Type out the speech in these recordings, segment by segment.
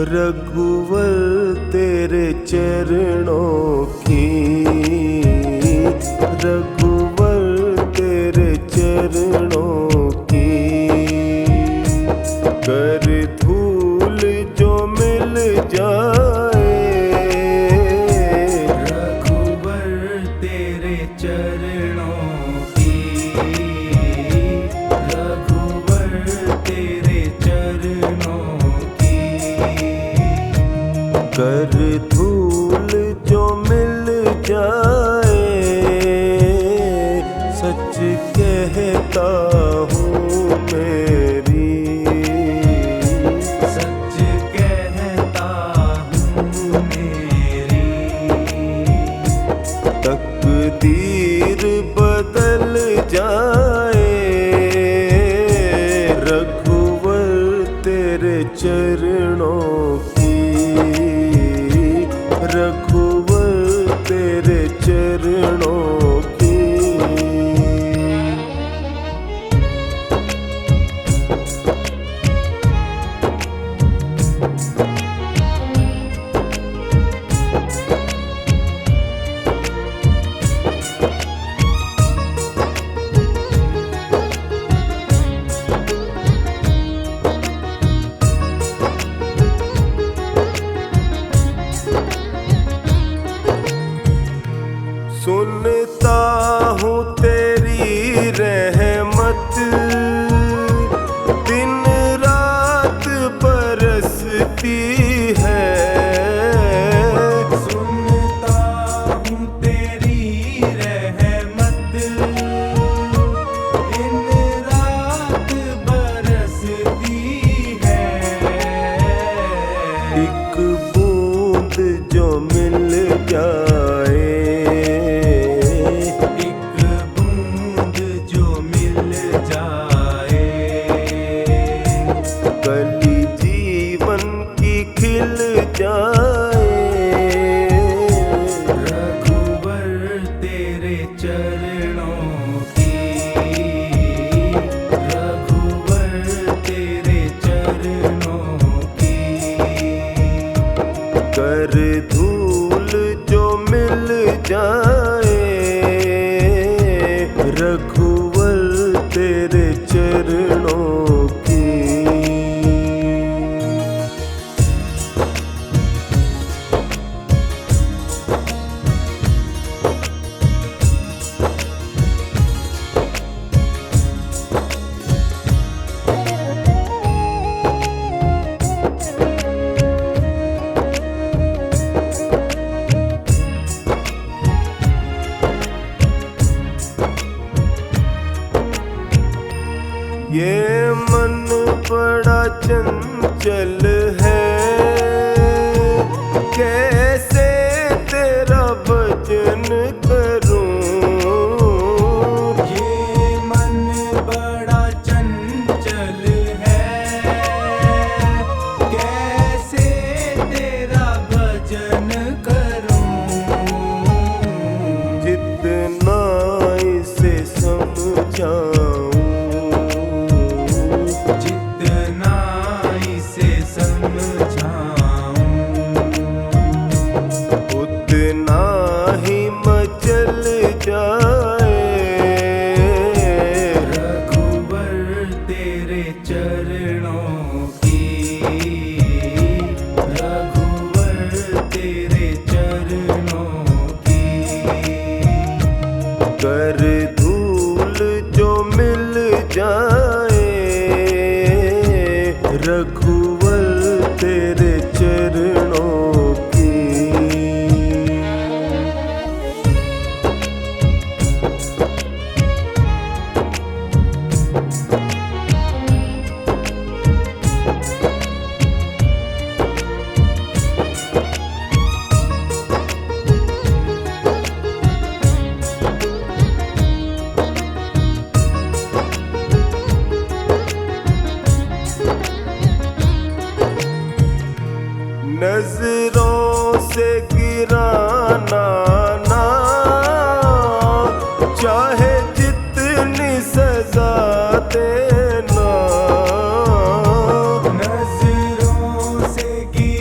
रघुवर तेरे चरणों की, रघुवर तेरे चरणों की। कर धूल जो मिल जाए, रघुवर तेरे चरणों की, रघुवर तेरे चरणों की। कर धूल जो मिल जाए, सच कहता हूँ मेरी, सच कहता हूँ मेरी। तकदीर बदल जाए, रघुवर तेरे चरणों की, रघुवर तेरे चरणों की। सुनता हूँ तेरी रहमत, दिन रात बरसती है। सुनता हूँ तेरी रहमत, दिन रात बरसती है। एक बूंद जो मिल जाए, एक बूंद जो मिल जाए, कली जीवन की खिल जाए। रघुवर तेरे चरणों की, रघुवर तेरे चरणों की। कर धूल जो मिल जाए, रघुवर तेरे चरणों की। ये मन बड़ा चंचल है, कैसे तेरा भजन करूं। ये मन बड़ा चंचल है, कैसे तेरा भजन करूं। जितना इसे समझाऊं, जितना इसे समझाऊं, उतना ही मचल जाए। रघुवर तेरे चरणों की, रघुवर तेरे चरणों की। कर धूल जो मिल जाए, रघुवर तेरे चरणों की। नजरों से गिराना ना, चाहे जितनी सजा देना। नजरों से गिराना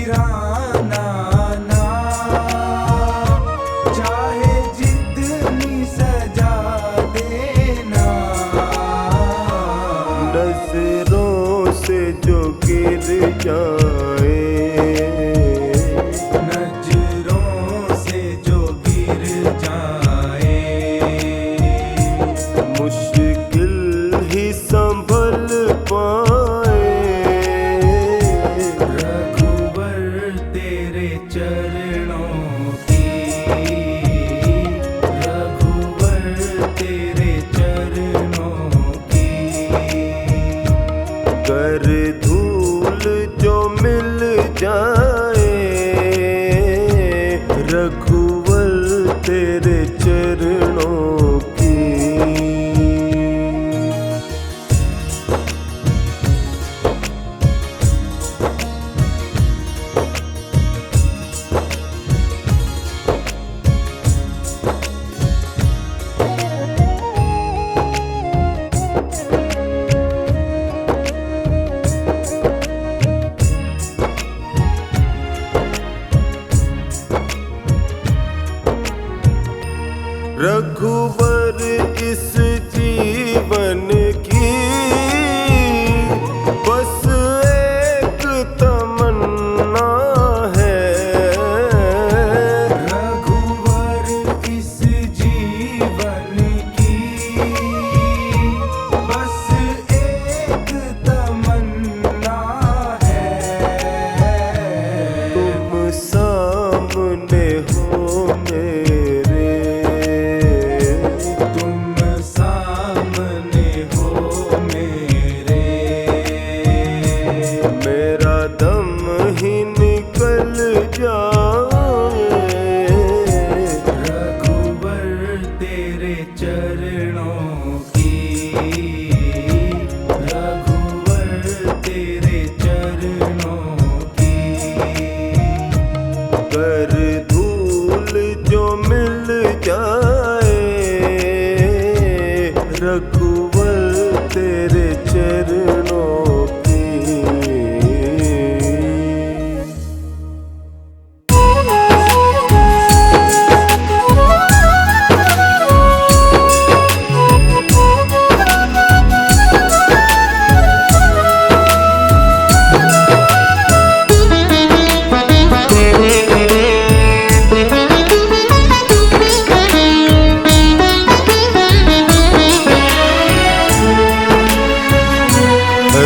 रघुवर तेरे चरणों की। रघुवर इस जीवन की बस एक तमन्ना है। रघुवर इस जीवन की बस एक तमन्ना है। तुम सामने हो मेरे, मेरा दम ही निकल जाए। रघुवर तेरे चरणों की, रघुवर तेरे चरणों की। कर धूल जो मिल जाए, रघुवर तेरे चरणों की।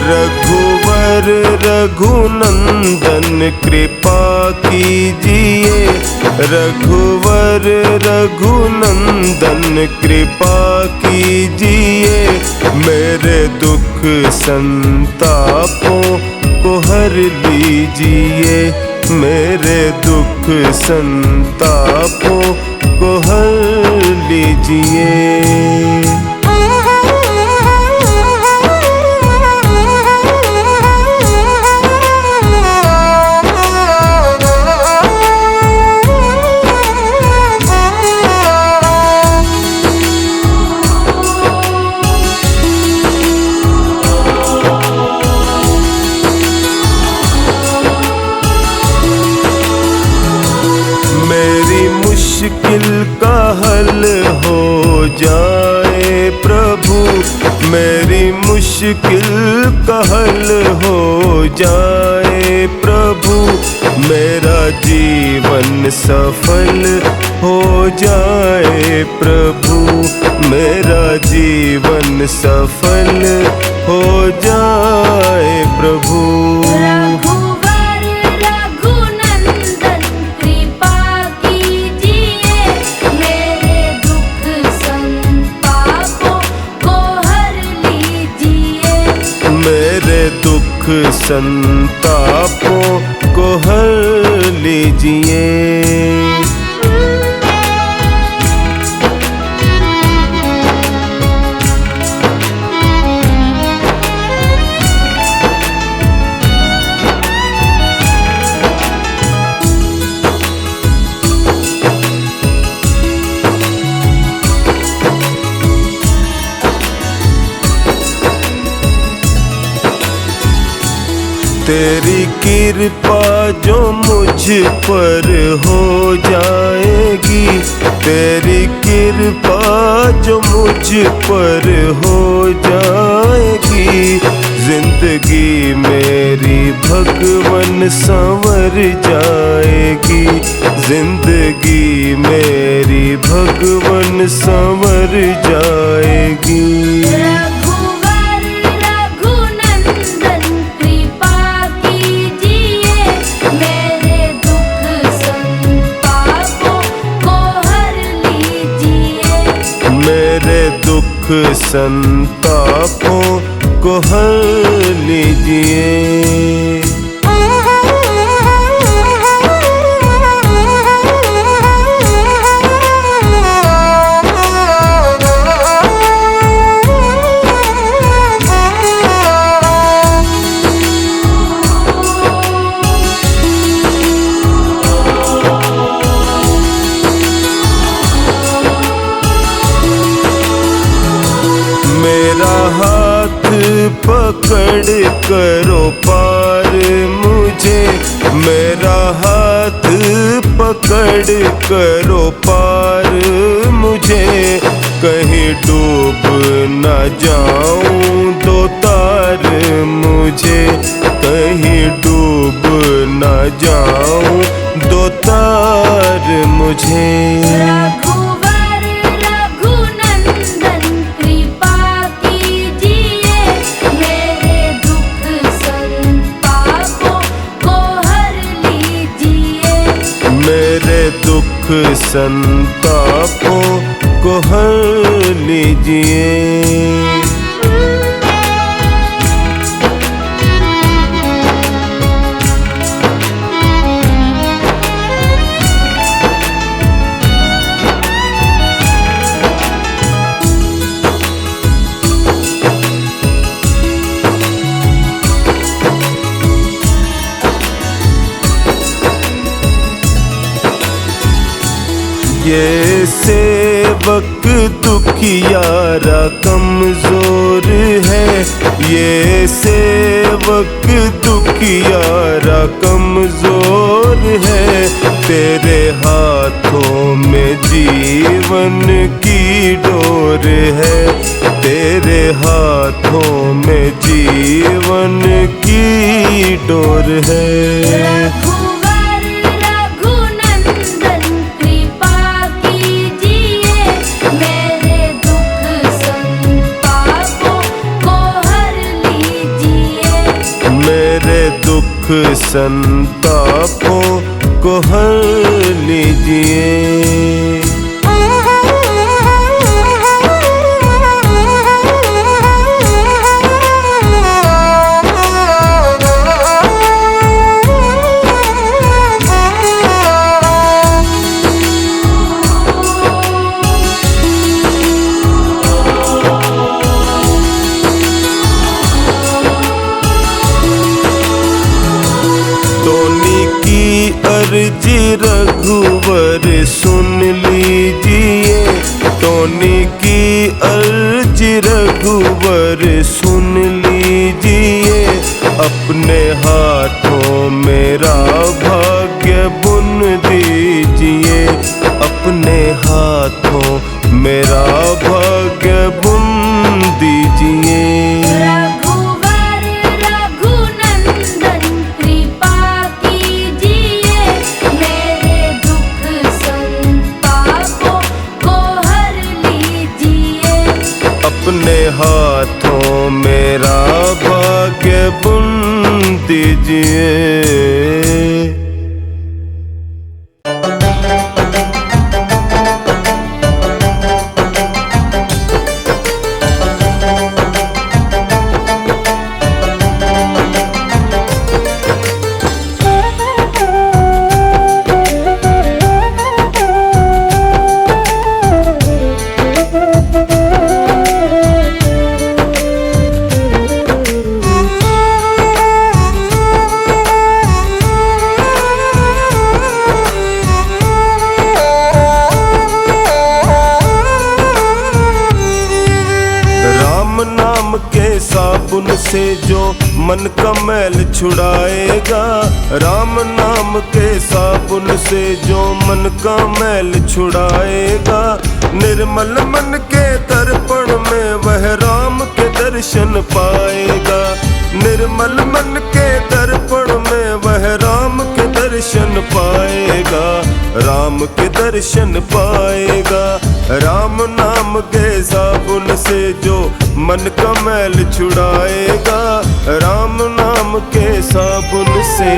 रघुवर रघुनंदन कृपा कीजिए, रघुवर रघुनंदन कृपा कीजिए। मेरे दुख संतापों को हर लीजिए, मेरे दुख संतापों को हर लीजिए। मुश्किल का हल हो जाए प्रभु, मेरी मुश्किल का हल हो जाए प्रभु। मेरा जीवन सफल हो जाए प्रभु, मेरा जीवन सफल हो जाए प्रभु। दुख संतापों को हर लीजिए। तेरी कृपा जो मुझ पर हो जाएगी, तेरी कृपा जो मुझ पर हो जाएगी। जिंदगी मेरी भगवन संवर जाएगी, जिंदगी मेरी भगवन संवर जाएगी। दुख संतापों को हर लीजिए। करो पार मुझे, मेरा हाथ पकड़ करो पार मुझे। कहीं डूब न जाऊं दो तार मुझे, कहीं डूब न जाऊं दो तार मुझे। रघुवर रघुनंदन कृपा कीजिए, मेरे दुख संतापों को हर लीजिए। मेरे दुख संतापों को हर लीजिए। ये सेवक दुखियारा कमजोर है, ये सेवक दुखियारा कमजोर है। तेरे हाथों में जीवन की डोर है, तेरे हाथों में जीवन की डोर है। दुख संतापों को हर लीजिए। अर्जी रघुवर सुन लीजिए, टोनी की अर्जी रघुवर सुन लीजिए। अपने हाथों मेरा भाग्य बुन दीजिए, अपने हाथों मेरा भाग्य बुन दीजिए। अपने हाथों मेरा भाग्य बुन दीजिए। साबुन से जो मन का मैल छुड़ाएगा, राम नाम के साबुन से जो मन का मैल छुड़ाएगा। निर्मल मन के दर्पण में वह राम के दर्शन पाएगा, निर्मल मन के दर्पण में वह राम के दर्शन पाएगा, राम के दर्शन पाएगा। राम नाम के साबुन से जो मन का मैल छुड़ाएगा, राम नाम के साबुन से।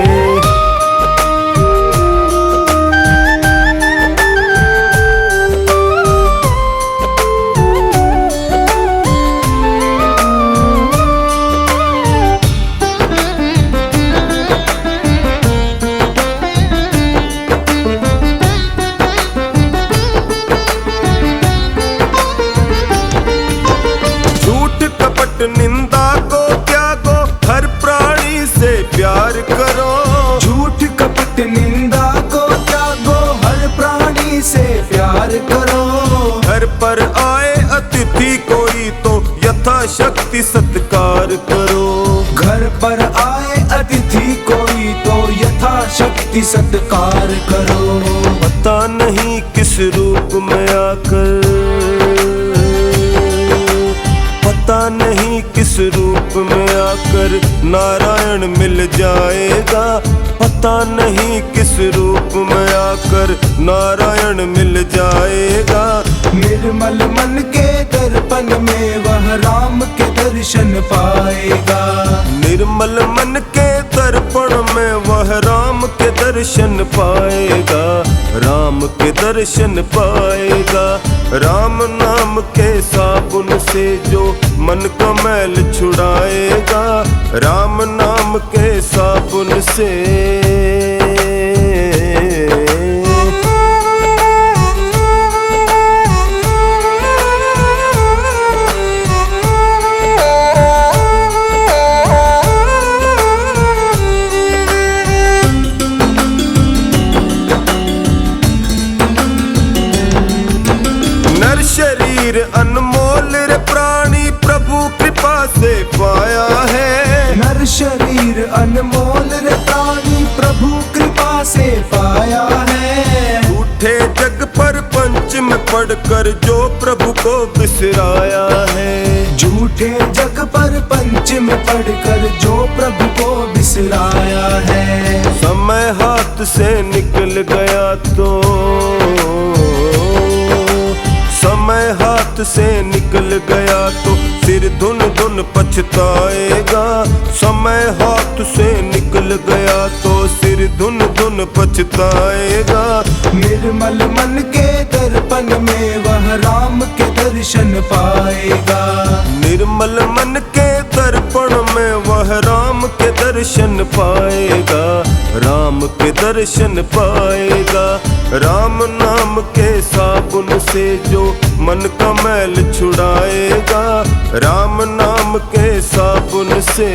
निंदा को त्यागो, हर प्राणी से प्यार करो। झूठ कपट निंदा को त्यागो, हर प्राणी से प्यार करो। घर पर आए अतिथि कोई तो यथाशक्ति सत्कार करो। घर शक्ति सत्कार करो। पता नहीं किस रूप में आकर, पता नहीं किस रूप में आकर नारायण मिल जाएगा। पता नहीं किस रूप में आकर नारायण मिल जाएगा। निर्मल मन के दर्पण में वह राम के दर्शन पाएगा। निर्मल मन के दर्पण में वह राम के दर्शन पाएगा। राम के दर्शन पाएगा। राम नाम के साबुन से जो मन का मैल छुड़ाएगा। राम नाम के साबुन से शरीर अनमोल रे प्राणी प्रभु कृपा से पाया है। नर शरीर अनमोल रे प्राणी प्रभु कृपा से पाया है। झूठे जग पर पंच में पढ़कर जो प्रभु को बिसराया है। झूठे जग पर पंच में पढ़कर जो प्रभु को बिसराया है। समय हाथ से निकल गया तो, समय हाथ से निकल गया तो सिर धुन धुन पछताएगा। समय हाथ से निकल गया तो सिर धुन धुन पछताएगा। निर्मल मन के दर्पण में वह राम के दर्शन पाएगा। निर्मल मन के दर्पण में वह राम के दर्शन पाएगा। राम के दर्शन पाएगा। राम नाम के साबुन से जो मन का मैल छुड़ाएगा। राम नाम के साबुन से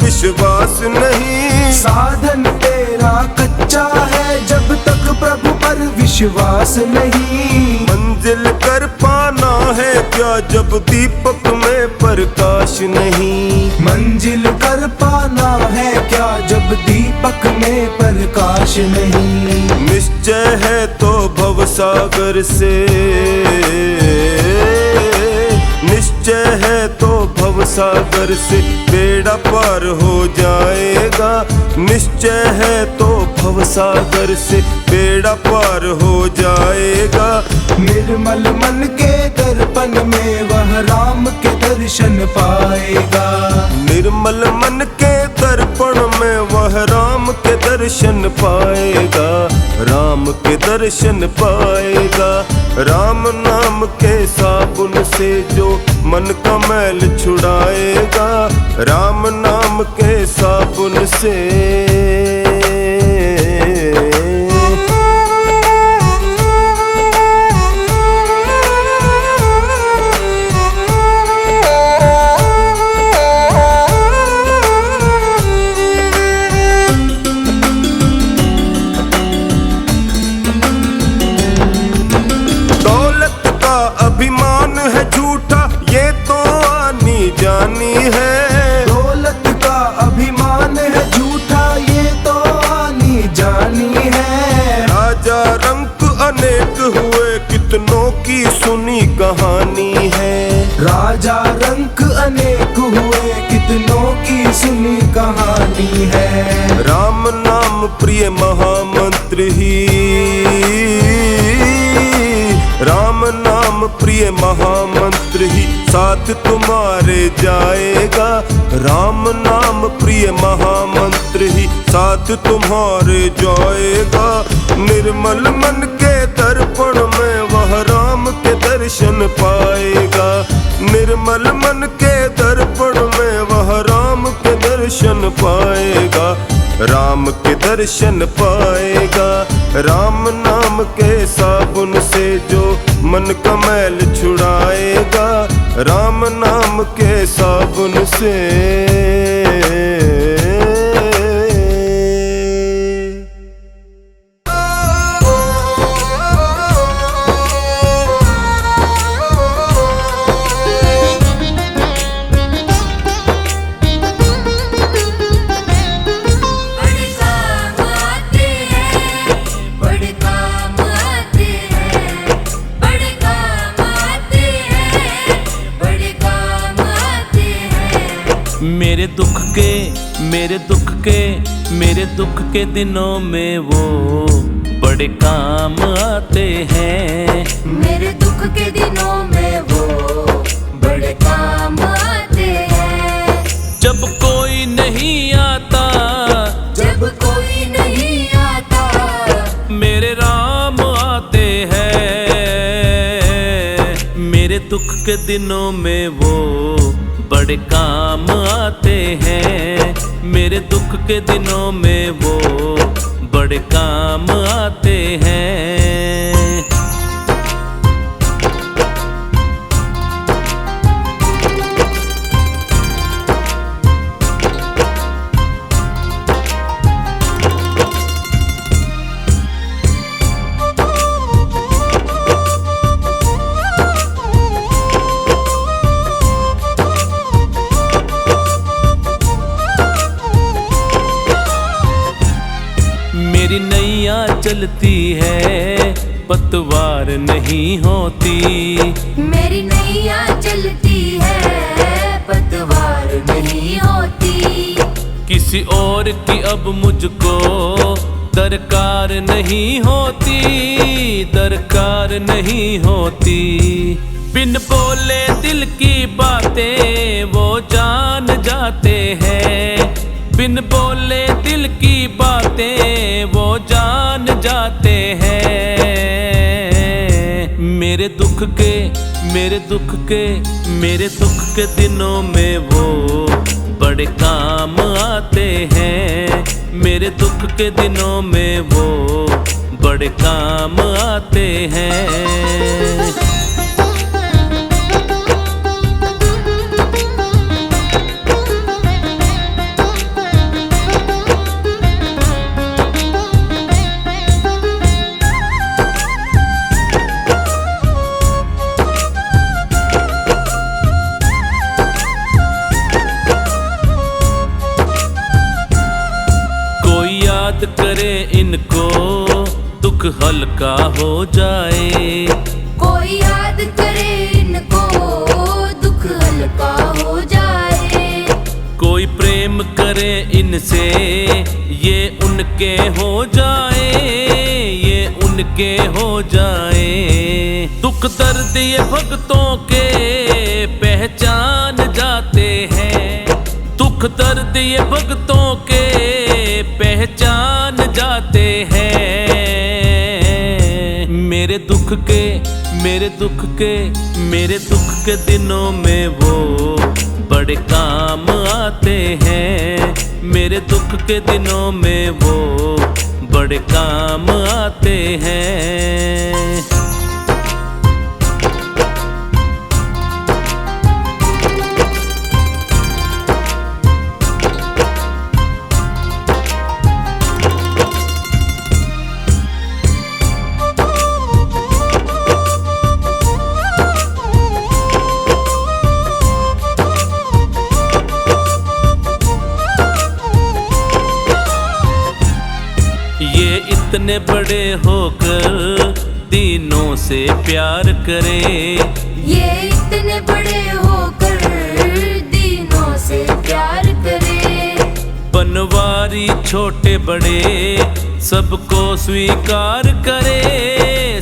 विश्वास नहीं। साधन तेरा कच्चा है जब तक प्रभु पर विश्वास नहीं। मंजिल कर पाना है क्या जब दीपक में प्रकाश नहीं। मंजिल कर पाना है क्या जब दीपक में प्रकाश नहीं। निश्चय है तो भवसागर से, निश्चय है तो भवसागर से बेड़ा पार हो जाएगा। निश्चय है तो भवसागर से बेड़ा पार हो जाएगा। निर्मल मन के दर्पण में वह राम के दर्शन पाएगा। निर्मल मन के दर्पण में वह राम के दर्शन पाएगा। राम के दर्शन पाएगा। राम नाम के साबुन से जो मन का मैल छुड़ाएगा। राम नाम के साबुन से अभिमान है झूठा ये तो आनी जानी है। दौलत का अभिमान है झूठा ये तो आनी जानी है। राजा रंक अनेक हुए कितनों की सुनी कहानी है। राजा रंक अनेक हुए कितनों की सुनी कहानी है। राम नाम प्रिय महामंत्र ही, राम नाम प्रिय महामंत्र ही साथ तुम्हारे जाएगा। राम नाम प्रिय महामंत्र ही साथ तुम्हारे जाएगा। निर्मल मन के दर्पण में वह राम के दर्शन पाएगा। निर्मल मन के दर्पण में वह राम के दर्शन पाएगा। राम के दर्शन पाएगा। राम नाम के साबुन से जो मन का मैल छुड़ाएगा, राम नाम के साबुन से। मेरे दुख के दिनों में वो बड़े काम आते हैं। मेरे दुख के दिनों में वो बड़े काम आते हैं। जब कोई नहीं आता, जब कोई नहीं आता, मेरे राम आते हैं। मेरे दुख के दिनों में वो बड़े काम आते हैं। मेरे दुख के दिनों में वो बड़े काम आते हैं। मेरी नैया चलती है, पतवार नहीं होती। मेरी नैया चलती है, पतवार नहीं होती। किसी और की अब मुझको दरकार नहीं होती, दरकार नहीं होती। बिन बोले दिल की बातें वो जान जाते हैं। बिन बोले दिल की बातें वो जान जाते हैं। मेरे दुख के दिनों में वो बड़े काम आते हैं। मेरे दुख के दिनों में वो बड़े काम आते हैं। करे इनको दुख हल्का हो जाए। कोई याद करे इनको दुख हल्का हो जाए। कोई प्रेम करे इनसे ये उनके हो जाए, ये उनके हो जाए। दुख दर्द ये भक्तों के पहचान जाते हैं। दुख दर्द ये भक्तों के पहचान जाते हैं। मेरे दुख के दिनों में वो बड़े काम आते हैं। मेरे दुख के दिनों में वो बड़े काम आते हैं। इतने बड़े होकर दीनों से प्यार करे। ये इतने बड़े होकर दीनों से प्यार करे। बनवारी छोटे बड़े सबको स्वीकार करे,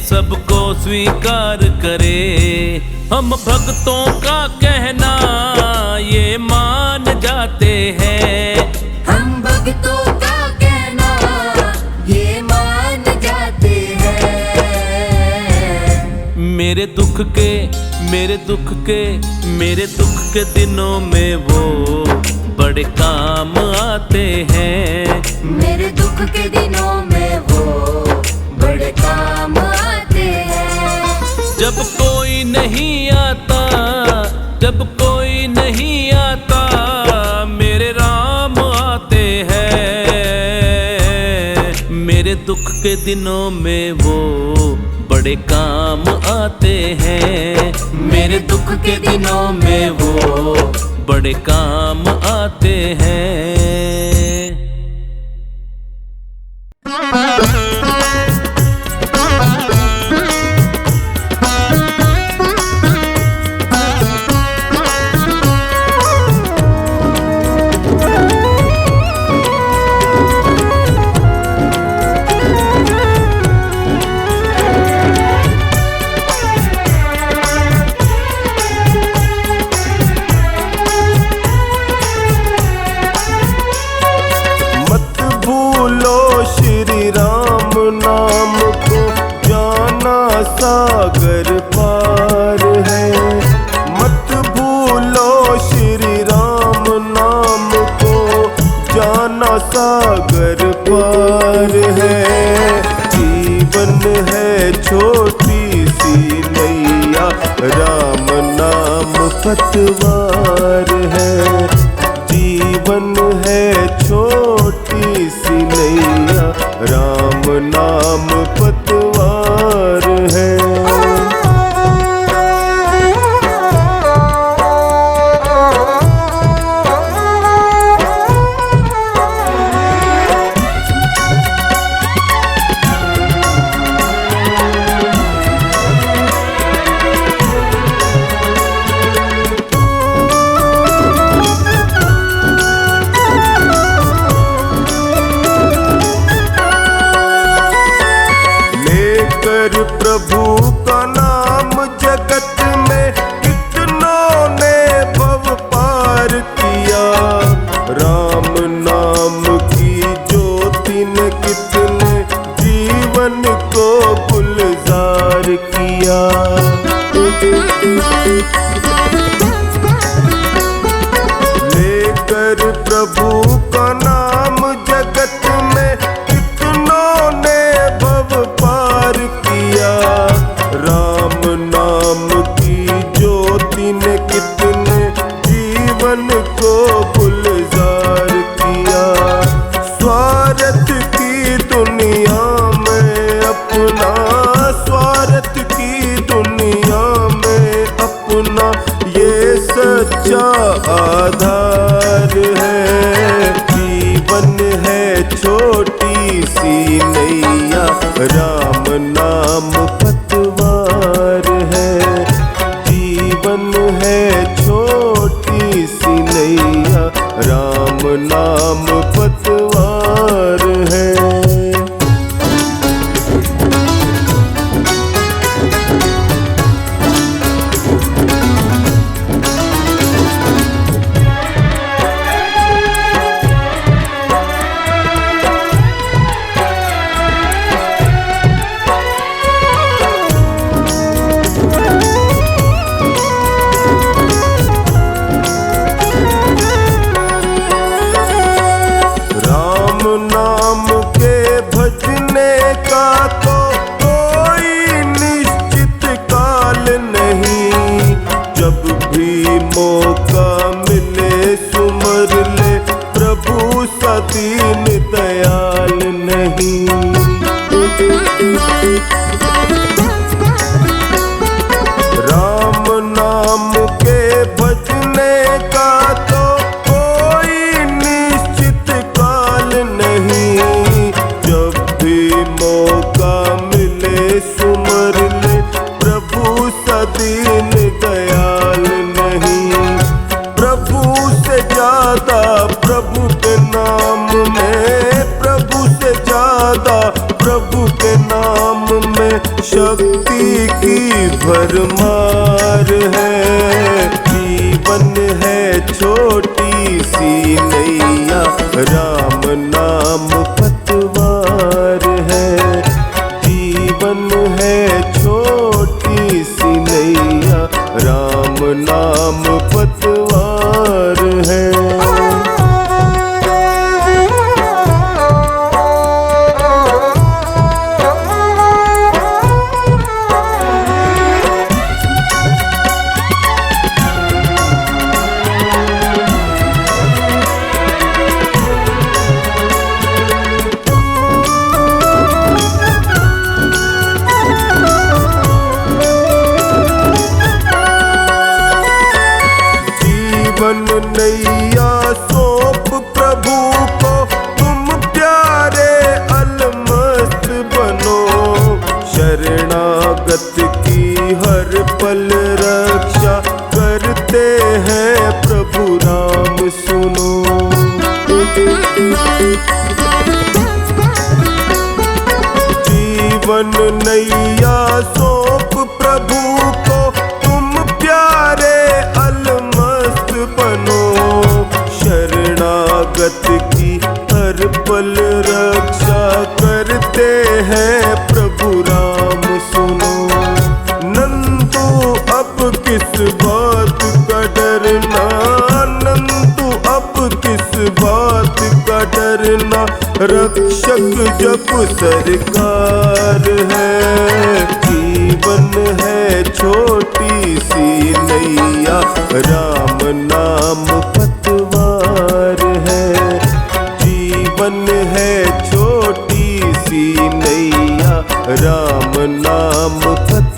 सबको स्वीकार करे। हम भक्तों का कहना ये मान जाते हैं। हम भक्तों का कहना ये मान जाते हैं। मेरे दुख के दिनों में वो बड़े काम आते हैं। मेरे दुख के दिनों में वो बड़े काम आते हैं। जब कोई नहीं आता, जब कोई नहीं आता, मेरे राम आते हैं। मेरे दुख के दिनों में वो बड़े काम आते हैं। मेरे दुख के दिनों में वो बड़े काम आते हैं। सागर पार है, मत भूलो श्री राम नाम को, जाना सागर पार है। जीवन है छोटी सी नैया, राम नाम पतवार है। जीवन है छोटी सी नैया, राम नाम पतवार है। प्रभु का नाम जगत में कितनों ने भव पार किया, राम नाम की ज्योति ने कितने जीवन को गुलजार किया। लेकर प्रभु का नाम जगत में कितनों ने भव पार किया, राम नाम की ज्योति ने कितने जीवन को गुलजार किया। स्वार्थ की दुनिया में अपना, स्वार्थ की दुनिया में अपना ये सच्चा आधार है। जीवन है छोटी सी नैया, राम नाम पतवार है। जीवन है छोटी सी नैया, राम नाम पतवार है। नाम के भजने का तो कोई निश्चित काल नहीं, जब भी मौका मिले सुमर ले प्रभु सा दीन दयाल नहीं। राम नाम के भजने का तो कोई निश्चित काल नहीं, जब भी मौका मिले सुमर ले प्रभु सा दीन दयाल नहीं। प्रभु से ज्यादा प्रभु के नाम में, प्रभु से ज्यादा प्रभु के नाम में शक्ति की भरमार है। जीवन है छोटी सी नैया, राम नाम पतवार है। जीवन है छोटी सी नैया, राम नाम पतवार है। नैया सौंप प्रभु को, तुम प्यारे अलमस्त बनो। शरणागत की हर पल रक्षा करते हैं प्रभु राम सुनो। जीवन नैया सौंप प्रभु को, तुम प्यारे अलमस्त बनो। शरणागत की हर पल रक्षा करते हैं प्रभु राम सुनो। नंदू अब किस बात का डरना, नंदू अब किस बात का डरना, रक्षक जब सरकार है। जीवन है छोटी सी नैया, राम नाम पतवार है। जीवन है छोटी सी नैया, राम नाम पतवार